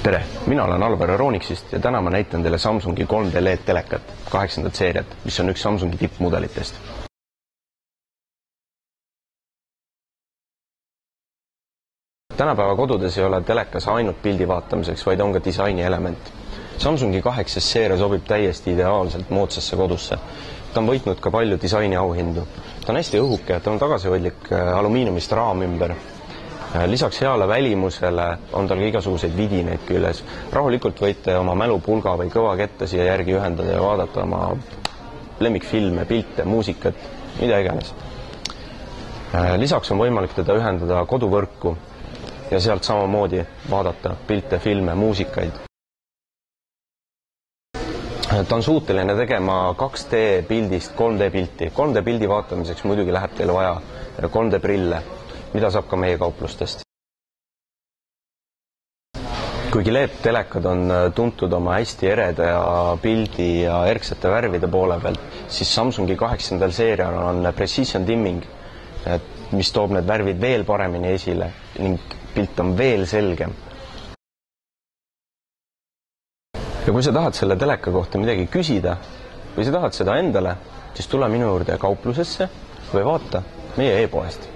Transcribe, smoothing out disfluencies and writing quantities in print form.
Tere, mina olen Alvar Euronicsist ja täna ma näitan teile Samsungi 3D LED telekat 8. seeriat, mis on üks Samsungi tippmudelitest. Tänapäeva kodudes ei ole telekas ainult pildi vaatamiseks, vaid on ka disaini element. Samsungi 8. seeria sobib täiesti ideaalselt moodsasse kodusse. Ta on võitnud ka palju disaini auhindu. Ta on hästi õhuke, ta on tagasihoidlik alumiiniumist raam ümber. Lisaks heale välimusele on tal ka igasuguseid vidineid küljes. Rahulikult võite oma mälupulga või kõva ketta siia järgi ühendada ja vaadata oma lemmikfilme, pilte, muusikat, mida iganes. Lisaks on võimalik teda ühendada koduvõrku ja sealt samamoodi vaadata pilte, filme, muusikaid. Ta on suuteline tegema 2D pildist 3D pilti. 3D pildi vaatamiseks muidugi läheb teile vaja 3D prille, mida saab ka meie kauplustest. Kuigi LED-telekad on tuntud oma hästi ereda ja pildi ja erksete värvide poole pealt, siis Samsungi 8. seerial on precision dimming, mis toob need värvid veel paremini esile ning pilt on veel selgem. Ja kui sa tahad selle teleka kohta midagi küsida või sa tahad seda endale, siis tule minu juurde kauplusesse või vaata meie e-poest.